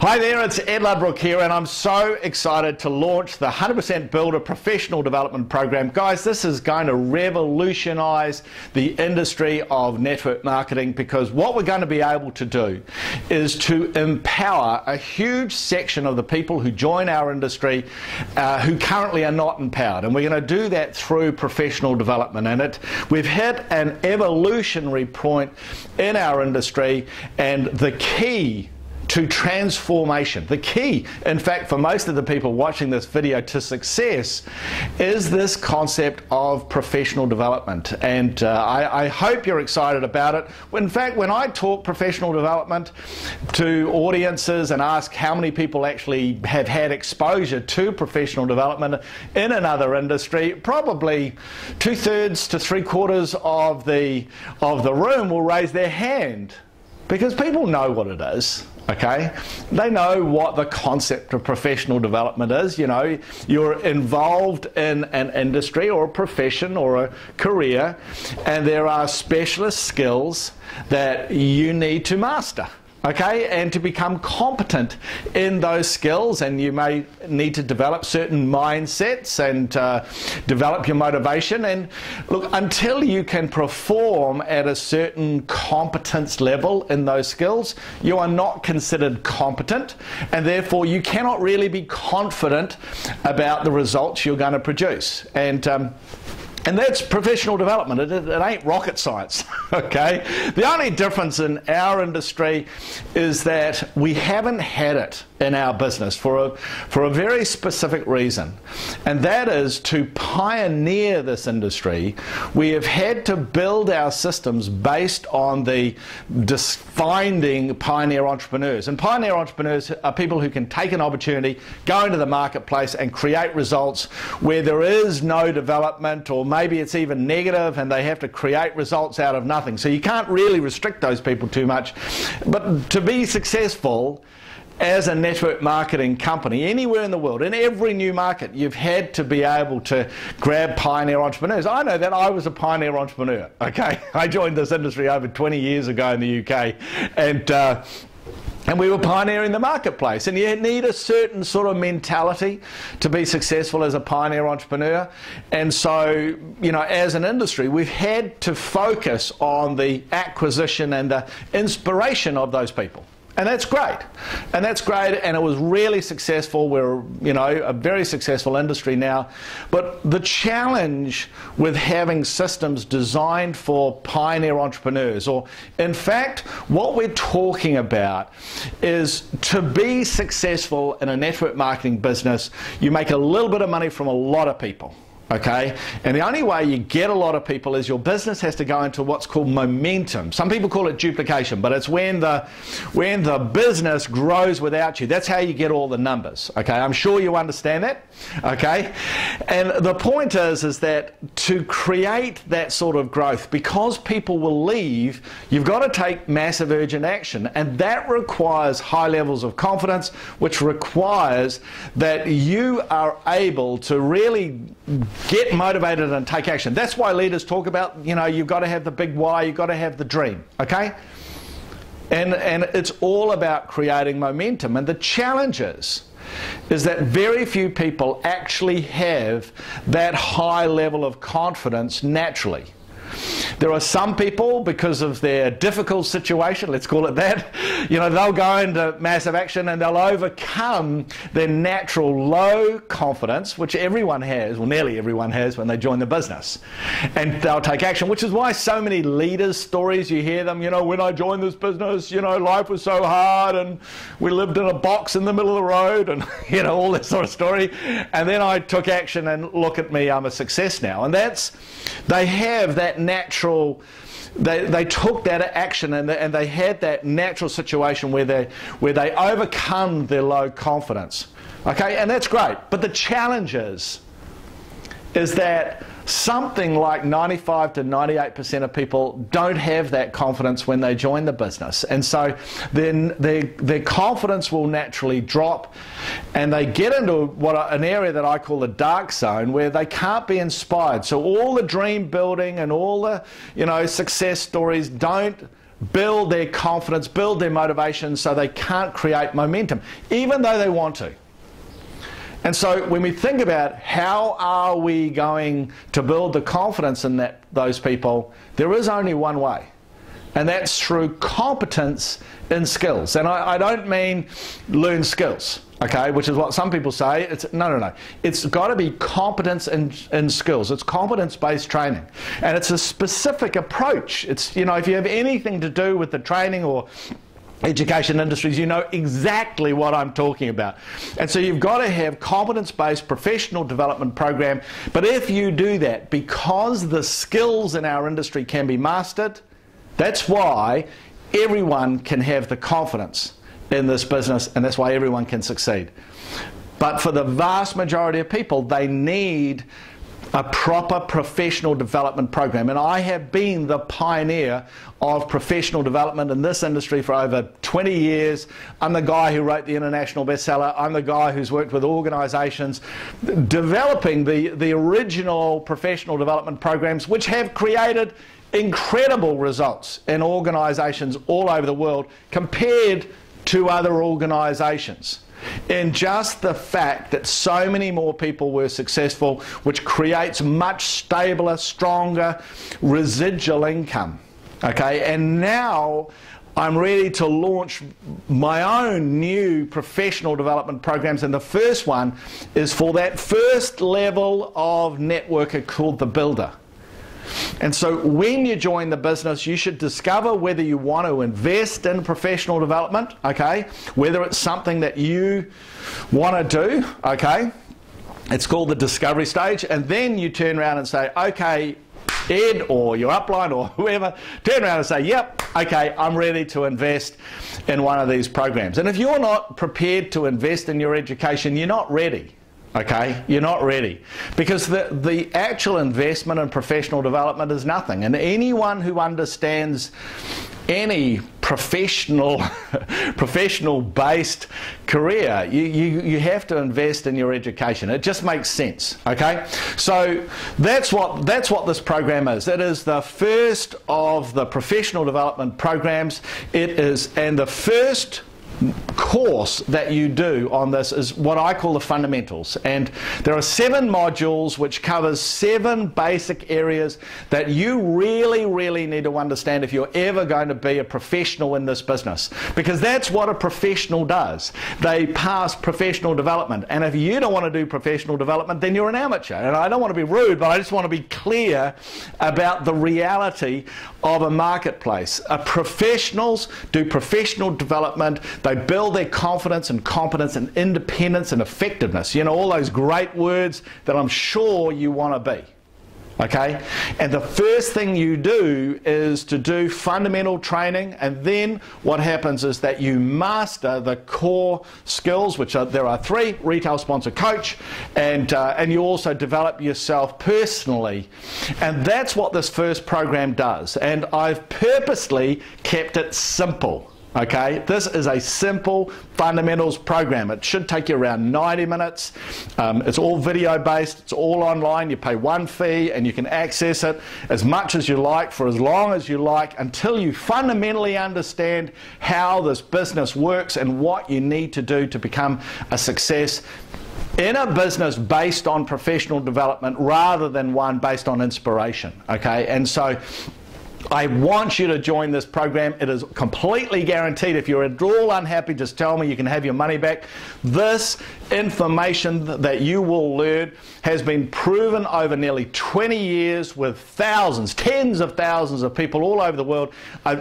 Hi there, it's Ed Ludbrook here, and I'm so excited to launch the 100% Builder Professional Development Program. Guys, this is going to revolutionize the industry of network marketing, because what we're going to be able to do is to empower a huge section of the people who join our industry who currently are not empowered. And we're going to do that through professional development. And we've hit an evolutionary point in our industry, and the key to transformation, the key, in fact, for most of the people watching this video to success, is this concept of professional development. And I hope you're excited about it. In fact, when I talk professional development to audiences and ask how many people actually have had exposure to professional development in another industry, probably 2/3 to 3/4 of the room will raise their hand, because people know what it is. Okay, they know what the concept of professional development is. You know, you're involved in an industry or a profession or a career, and there are specialist skills that you need to master. Okay, and to become competent in those skills, and you may need to develop certain mindsets and develop your motivation. And look, until you can perform at a certain competence level in those skills, you are not considered competent, and therefore you cannot really be confident about the results you're going to produce. And that's professional development. It ain't rocket science, okay? The only difference in our industry is that we haven't had it in our business for a very specific reason. And that is, to pioneer this industry, we have had to build our systems based on the finding pioneer entrepreneurs. And pioneer entrepreneurs are people who can take an opportunity, go into the marketplace and create results where there is no development, or maybe it's even negative, and they have to create results out of nothing. So you can't really restrict those people too much. But to be successful as a network marketing company anywhere in the world, in every new market, you've had to be able to grab pioneer entrepreneurs. I know that. I was a pioneer entrepreneur, okay? I joined this industry over 20 years ago in the UK, and we were pioneering the marketplace. And you need a certain sort of mentality to be successful as a pioneer entrepreneur. And so, you know, as an industry, we've had to focus on the acquisition and the inspiration of those people. And that's great. And that's great, and it was really successful. We're, you know, a very successful industry now. But the challenge with having systems designed for pioneer entrepreneurs, or in fact, what we're talking about is, to be successful in a network marketing business, you make a little bit of money from a lot of people. Okay, and the only way you get a lot of people is your business has to go into what's called momentum. Some people call it duplication, but it's when the business grows without you. That's how you get all the numbers. Okay, I'm sure you understand that. Okay, and the point is that to create that sort of growth, because people will leave, you've got to take massive urgent action, and that requires high levels of confidence, which requires that you are able to really get motivated and take action. That's why leaders talk about, you know, you've got to have the big why, you've got to have the dream, okay? And it's all about creating momentum. And the challenge is that very few people actually have that high level of confidence naturally. There are some people, because of their difficult situation, let's call it that, you know, they'll go into massive action and they'll overcome their natural low confidence, which everyone has, well, nearly everyone has, when they join the business. And they'll take action, which is why so many leaders' stories, you hear them, you know, when I joined this business, you know, life was so hard and we lived in a box in the middle of the road, and, you know, all this sort of story. And then I took action, and look at me, I'm a success now. And that's, they have that natural, they took that action, and they had that natural situation where they overcome their low confidence. Okay, and that's great. But the challenge is that something like 95 to 98% of people don't have that confidence when they join the business, and so then their confidence will naturally drop, and they get into an area that I call the dark zone, where they can't be inspired. So all the dream building and all the, you know, success stories don't build their confidence, build their motivation, so they can't create momentum, even though they want to. And so when we think about how are we going to build the confidence in those people, there is only one way, and that's through competence in skills. And I don't mean learn skills, okay, which is what some people say. No. It's got to be competence in skills. It's competence-based training, and it's a specific approach. It's, you know, if you have anything to do with the training or education industries, you know exactly what I'm talking about. And so you've got to have competence-based professional development program. But if you do that, because the skills in our industry can be mastered, that's why everyone can have the confidence in this business, and that's why everyone can succeed. But for the vast majority of people, they need a proper professional development program. And I have been the pioneer of professional development in this industry for over 20 years. I'm the guy who wrote the international bestseller. I'm the guy who's worked with organizations developing the original professional development programs, which have created incredible results in organizations all over the world compared to other organizations. And just the fact that so many more people were successful, which creates much stabler, stronger residual income. Okay, and now I'm ready to launch my own new professional development programs, and the first one is for that first level of networker called the builder. And so when you join the business, you should discover whether you want to invest in professional development, okay? Whether it's something that you want to do, okay? It's called the discovery stage. And then you turn around and say, okay, Ed or your upline or whoever, turn around and say, yep, okay, I'm ready to invest in one of these programs. And if you're not prepared to invest in your education, you're not ready. Okay, you're not ready, because the actual investment in professional development is nothing. And anyone who understands any professional based career, you have to invest in your education. It just makes sense. Okay, so that's what this program is. It is the first of the professional development programs. It is, and the first course that you do on this is what I call the fundamentals, and there are 7 modules which covers 7 basic areas that you really need to understand if you're ever going to be a professional in this business, because that's what a professional does. They pass professional development, and if you don't want to do professional development, then you're an amateur. And I don't want to be rude, but I just want to be clear about the reality of a marketplace. Professionals do professional development. They build their confidence and competence and independence and effectiveness. You know, all those great words that I'm sure you want to be. Okay? And the first thing you do is to do fundamental training, and then what happens is that you master the core skills, which are, there are 3: retail sponsor coach, and you also develop yourself personally. And that's what this first program does. And I've purposely kept it simple. Okay, this is a simple fundamentals program. It should take you around 90 minutes. It's all video based, it's all online. You pay one fee and you can access it as much as you like for as long as you like, until you fundamentally understand how this business works and what you need to do to become a success in a business based on professional development rather than one based on inspiration. Okay, and so I want you to join this program. It is completely guaranteed. If you're at all unhappy, just tell me. You can have your money back. This information that you will learn has been proven over nearly 20 years with thousands, tens of thousands of people all over the world.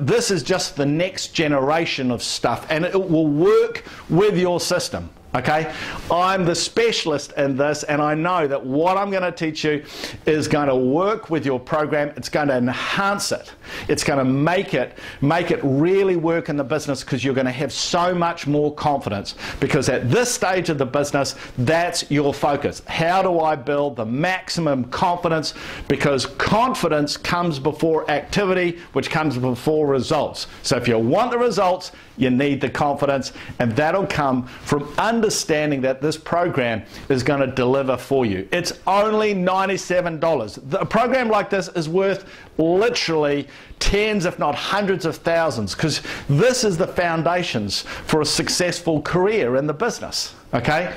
This is just the next generation of stuff, and it will work with your system. Okay, I'm the specialist in this, and I know that what I'm going to teach you is going to work with your program. It's going to enhance it. It's going to make it really work in the business, because you're going to have so much more confidence, because at this stage of the business, that's your focus. How do I build the maximum confidence? Because confidence comes before activity, which comes before results. So if you want the results, you need the confidence, and that'll come from understanding understanding that this program is going to deliver for you. It's only $97. A program like this is worth literally tens if not hundreds of thousands, because this is the foundations for a successful career in the business, okay?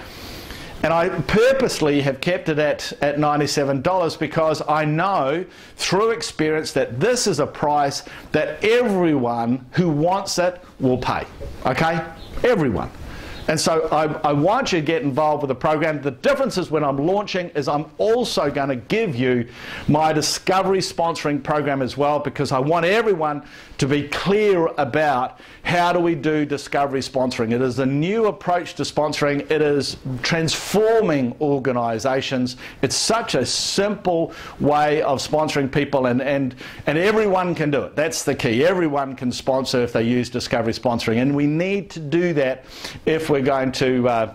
And I purposely have kept it at $97 because I know through experience that this is a price that everyone who wants it will pay, okay? Everyone. And so I want you to get involved with the program. The difference is when I'm launching is I'm also going to give you my discovery sponsoring program as well, because I want everyone to be clear about how do we do discovery sponsoring. It is a new approach to sponsoring. It is transforming organizations. It's such a simple way of sponsoring people, and everyone can do it. That's the key. Everyone can sponsor if they use discovery sponsoring, and we need to do that if we're going to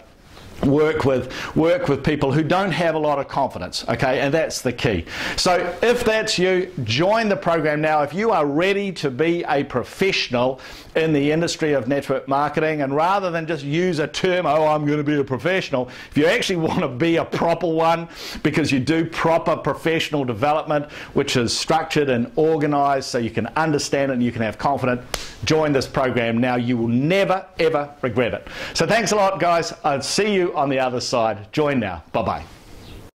work with people who don't have a lot of confidence, okay? And that's the key. So if that's you, join the program now. If you are ready to be a professional in the industry of network marketing, and rather than just use a term, oh, I'm going to be a professional, if you actually want to be a proper one, because you do proper professional development, which is structured and organized so you can understand it and you can have confidence, join this program now. You will never, ever regret it. So thanks a lot, guys. I'll see you on the other side. Join now. Bye-bye.